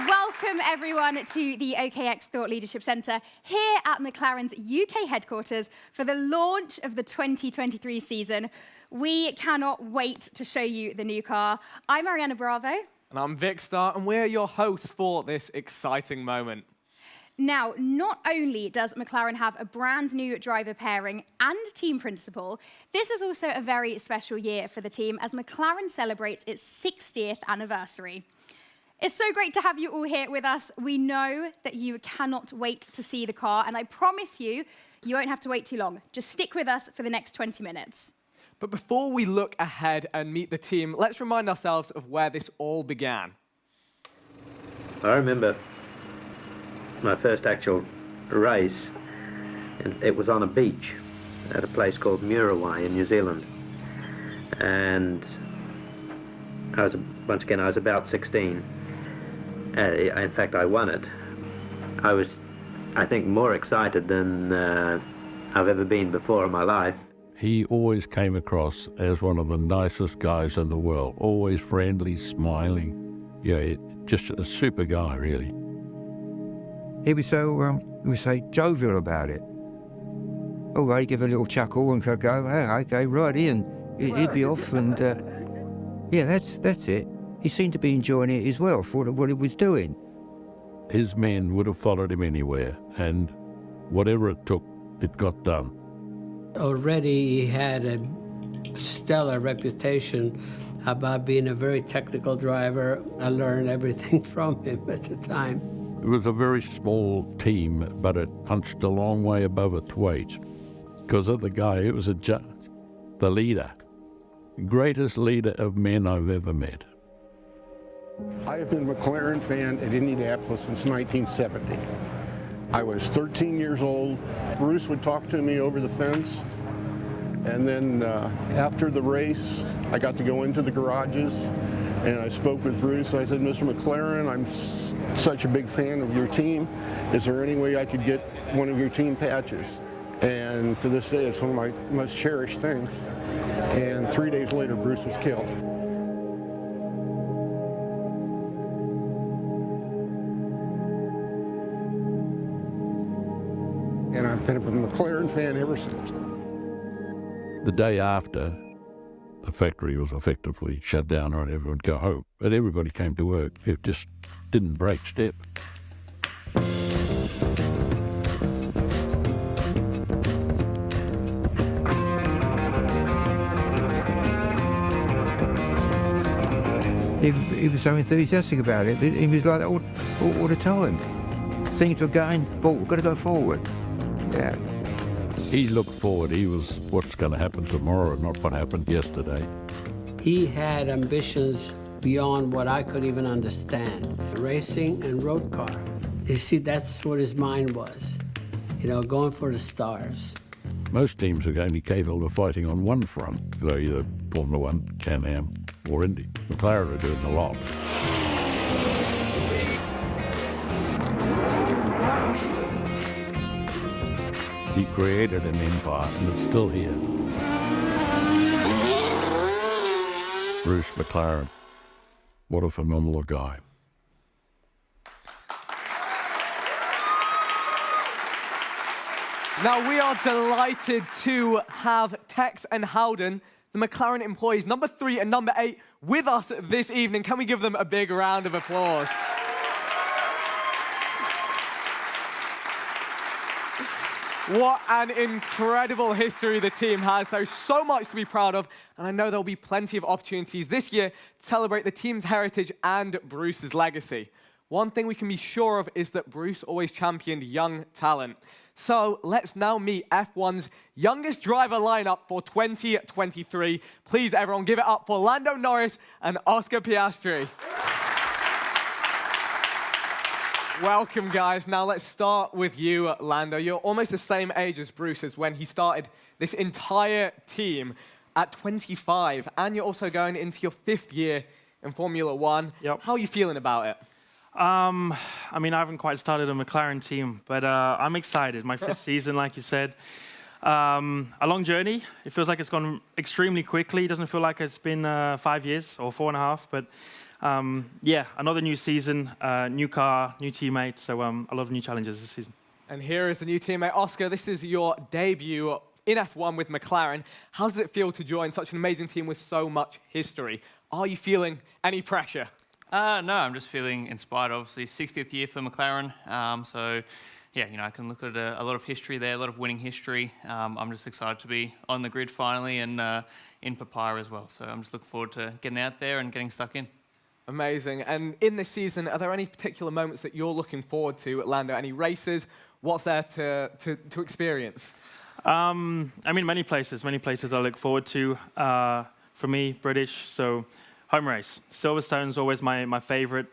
Welcome, everyone, to the OKX Thought Leadership Centre here at McLaren's UK headquarters for the launch of the 2023 season. We cannot wait to show you the new car. I'm Ariana Bravo. And I'm Vic Starr, and we're your hosts for this exciting moment. Now, not only does McLaren have a brand new driver pairing and team principal, this is also a very special year for the team as McLaren celebrates its 60th anniversary. It's so great to have you all here with us. We know that you cannot wait to see the car, and I promise you, you won't have to wait too long. Just stick with us for the next 20 minutes. But before we look ahead and meet the team, let's remind ourselves of where this all began. I remember my first actual race, and it was on a beach at a place called Muriwai in New Zealand. And once again, I was about 16. In fact, I won it. I was, I think, more excited than I've ever been before in my life. He always came across as one of the nicest guys in the world, always friendly, smiling. Yeah, just a super guy, really. He was so, we say, jovial about it. Oh, he'd give a little chuckle and go, oh, okay, righty, and he'd be off, and yeah, that's it. He seemed to be enjoying it as well for what he was doing. His men would have followed him anywhere, and whatever it took, it got done. Already he had a stellar reputation about being a very technical driver. I learned everything from him at the time. It was a very small team, but it punched a long way above its weight. Because of the guy, it was the leader. The greatest leader of men I've ever met. I have been a McLaren fan at Indianapolis since 1970. I was 13 years old. Bruce would talk to me over the fence. And then after the race, I got to go into the garages and I spoke with Bruce. I said, Mr. McLaren, I'm such a big fan of your team. Is there any way I could get one of your team patches? And to this day, it's one of my most cherished things. And 3 days later, Bruce was killed. And I've been a McLaren fan ever since. The day after, the factory was effectively shut down and everyone would go home. But everybody came to work. It just didn't break step. He was so enthusiastic about it. He was like that all the time. Things were going forward, we've got to go forward. Yeah. He looked forward. He was what's going to happen tomorrow, not what happened yesterday. He had ambitions beyond what I could even understand. Racing and road car. You see, that's what his mind was. You know, going for the stars. Most teams are only capable of fighting on one front. They're either Formula One, Can-Am, or Indy. McLaren are doing a lot. He created an empire, and it's still here. Bruce McLaren, what a phenomenal guy. Now, we are delighted to have Tex and Howden, the McLaren employees, number 3 and number 8, with us this evening. Can we give them a big round of applause? What an incredible history the team has. There's so much to be proud of, and I know there'll be plenty of opportunities this year to celebrate the team's heritage and Bruce's legacy. One thing we can be sure of is that Bruce always championed young talent. So let's now meet F1's youngest driver lineup for 2023. Please, everyone, give it up for Lando Norris and Oscar Piastri. Welcome, guys. Now let's start with you, Lando. You're almost the same age as Bruce as when he started this entire team at 25, and you're also going into your 5th year in Formula One. Yep. How are you feeling about it? I mean, I haven't quite started a McLaren team, but I'm excited. My 5th season, like you said. A long journey. It feels like it's gone extremely quickly. It doesn't feel like it's been 5 years or 4.5, but yeah, another new season, new car, new teammates. So I love new challenges this season. And here is the new teammate, Oscar. This is your debut in F1 with McLaren. How does it feel to join such an amazing team with so much history? Are you feeling any pressure? No, I'm just feeling inspired. Obviously, 60th year for McLaren. So, yeah, you know, I can look at a lot of history there, a lot of winning history. I'm just excited to be on the grid finally and in Papaya as well. So I'm just looking forward to getting out there and getting stuck in. Amazing. And in this season, are there any particular moments that you're looking forward to at Lando? Any races? What's there to experience? I mean, many places I look forward to. For me, British, so home race. Silverstone's always my favorite.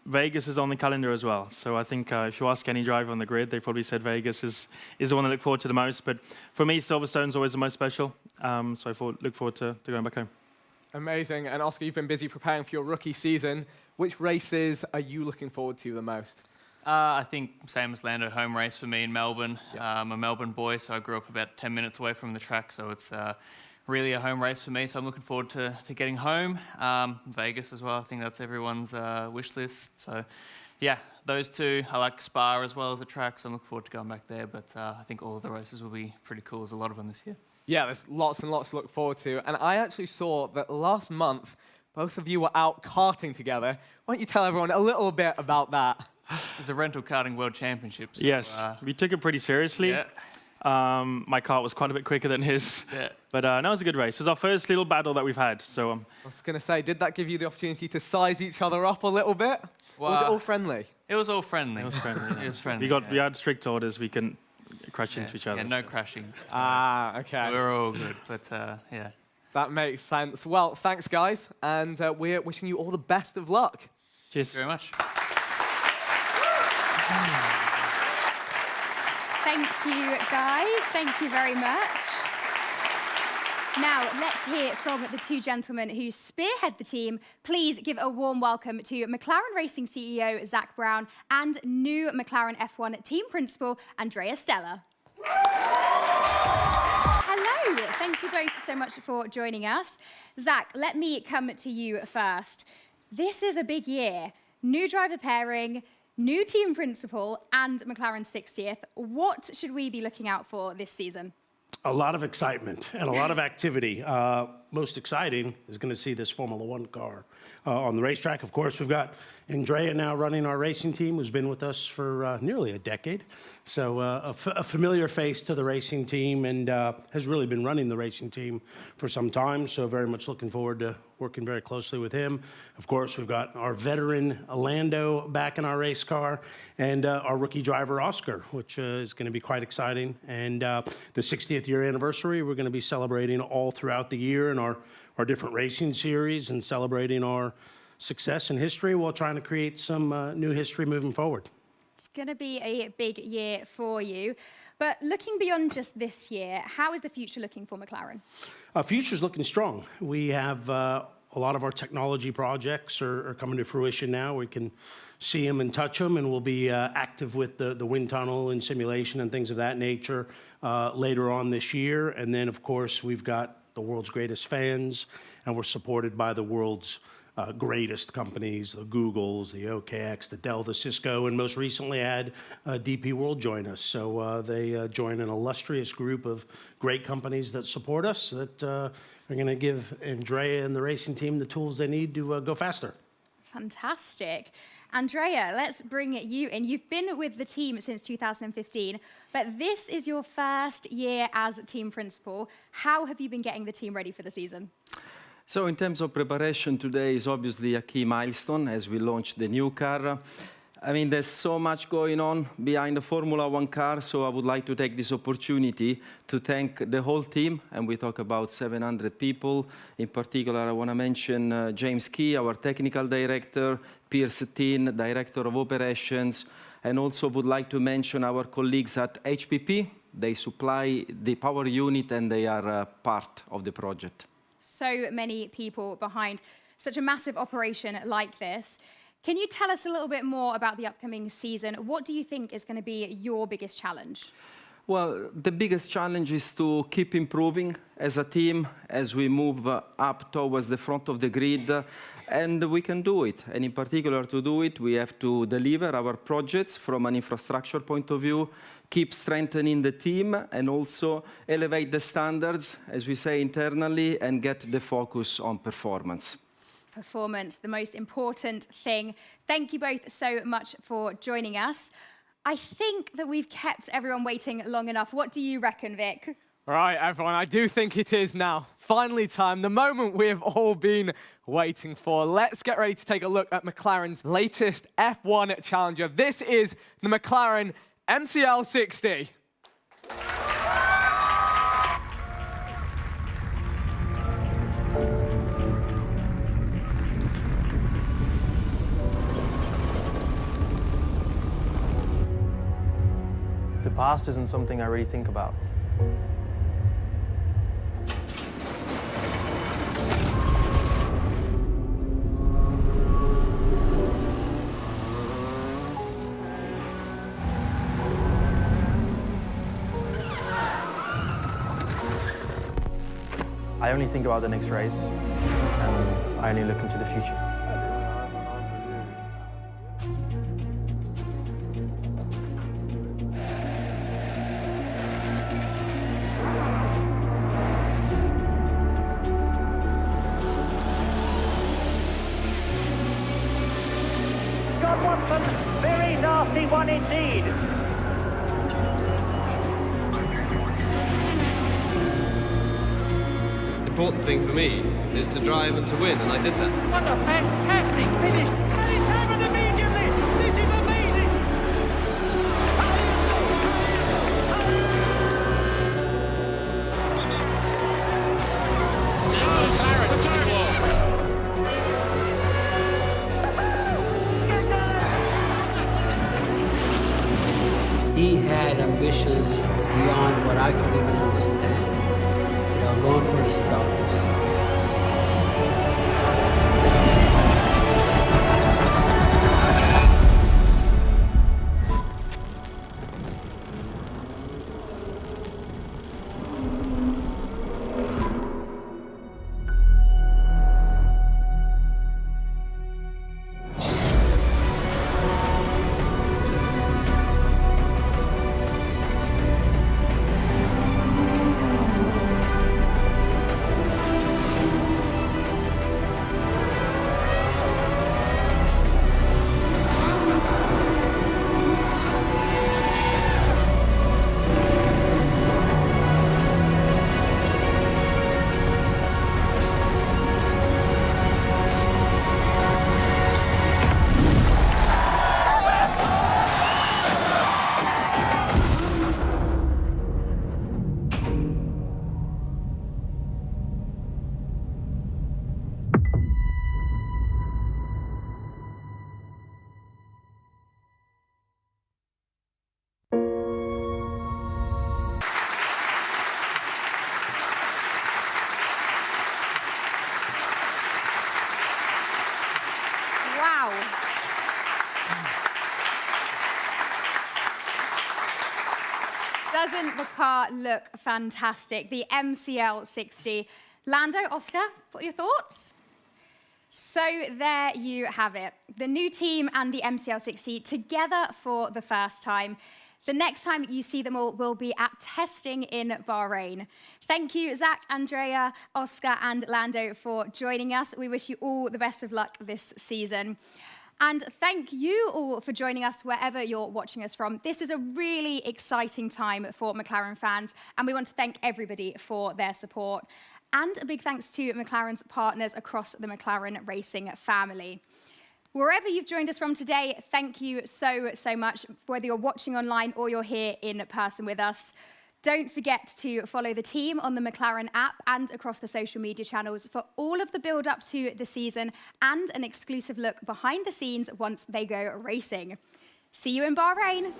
Vegas is on the calendar as well. So I think if you ask any driver on the grid, they probably said Vegas is the one I look forward to the most. But for me, Silverstone's always the most special. So I look forward to going back home. Amazing. And Oscar, you've been busy preparing for your rookie season. Which races are you looking forward to the most? I think same as Lando, home race for me in Melbourne. I'm a Melbourne boy, so I grew up about 10 minutes away from the track. So it's really a home race for me, so I'm looking forward to getting home. Vegas as well, I think that's everyone's wish list. So yeah, those two. I like Spa as well as a track, so I'm looking forward to going back there. But I think all of the races will be pretty cool. There's a lot of them this year. Yeah, there's lots and lots to look forward to. And I actually saw that last month, both of you were out karting together. Why don't you tell everyone a little bit about that? There's a rental karting world championship. So, Yes, we took it pretty seriously. Yeah. My kart was quite a bit quicker than his. Yeah. But no, it was a good race. It was our first little battle that we've had. So I was going to say, did that give you the opportunity to size each other up a little bit? Or was it all friendly? It was all friendly. it was friendly. It was friendly. We had strict orders. We couldn't crash into each other. Yeah, no crashing. So Okay. we're all good. But yeah. That makes sense. Well, thanks, guys. And we're wishing you all the best of luck. Cheers. Thank you very much. Thank you, guys. Thank you very much. Now, let's hear from the two gentlemen who spearhead the team. Please give a warm welcome to McLaren Racing CEO Zach Brown and new McLaren F1 team principal Andrea Stella. Hello. Thank you both so much for joining us. Zach, let me come to you first. This is a big year. New driver pairing, new team principal, and McLaren's 60th. What should we be looking out for this season? A lot of excitement and a lot of activity. Most exciting is going to see this Formula One car on the racetrack. Of course, we've got Andrea now running our racing team, who's been with us for nearly a decade. So a familiar face to the racing team and has really been running the racing team for some time. So very much looking forward to working very closely with him. Of course, we've got our veteran Lando back in our race car and our rookie driver Oscar, which is going to be quite exciting. And the 60th year anniversary, we're going to be celebrating all throughout the year in our different racing series and celebrating our success and history while trying to create some new history moving forward. It's going to be a big year for you. But looking beyond just this year, how is the future looking for McLaren? Future's looking strong. We have a lot of our technology projects are coming to fruition now. We can see them and touch them, and we'll be active with the wind tunnel and simulation and things of that nature later on this year. And then, of course, we've got the world's greatest fans, and we're supported by the world's greatest companies, the Googles, the OKX, the Dell, the Cisco, and most recently had DP World join us. So they join an illustrious group of great companies that support us that are going to give Andrea and the racing team the tools they need to go faster. Fantastic. Andrea, let's bring you in. You've been with the team since 2015, but this is your first year as team principal. How have you been getting the team ready for the season? So in terms of preparation, today is obviously a key milestone as we launch the new car. I mean, there's so much going on behind the Formula One car, so I would like to take this opportunity to thank the whole team, and we talk about 700 people. In particular, I want to mention James Key, our technical director, Pierce Tin, director of operations, and also would like to mention our colleagues at HPP. They supply the power unit, and they are part of the project. So many people behind such a massive operation like this. Can you tell us a little bit more about the upcoming season? What do you think is going to be your biggest challenge? Well, the biggest challenge is to keep improving as a team as we move up towards the front of the grid, and we can do it. And in particular, to do it, we have to deliver our projects from an infrastructure point of view, keep strengthening the team, and also elevate the standards, as we say internally, and get the focus on performance. Performance, the most important thing. Thank you both so much for joining us. I think that we've kept everyone waiting long enough. What do you reckon, Vic? All right, everyone, I do think it is now. Finally time, the moment we've all been waiting for. Let's get ready to take a look at McLaren's latest F1 challenger. This is the McLaren MCL60. The past isn't something I really think about. I only think about the next race, and I only look into the future. Very nasty one indeed. The important thing for me is to drive and to win, and I did that. What a fantastic finish. And it's happened immediately. This is amazing. He had ambitions beyond what I could even understand. You know, going for the stars. Wow. Doesn't the car look fantastic? The MCL60. Lando, Oscar, what are your thoughts? So there you have it. The new team and the MCL60 together for the first time. The next time you see them all will be at testing in Bahrain. Thank you, Zach, Andrea, Oscar, and Lando for joining us. We wish you all the best of luck this season. And thank you all for joining us wherever you're watching us from. This is a really exciting time for McLaren fans, and we want to thank everybody for their support. And a big thanks to McLaren's partners across the McLaren racing family. Wherever you've joined us from today, thank you so much, whether you're watching online or you're here in person with us. Don't forget to follow the team on the McLaren app and across the social media channels for all of the build-up to the season and an exclusive look behind the scenes once they go racing. See you in Bahrain.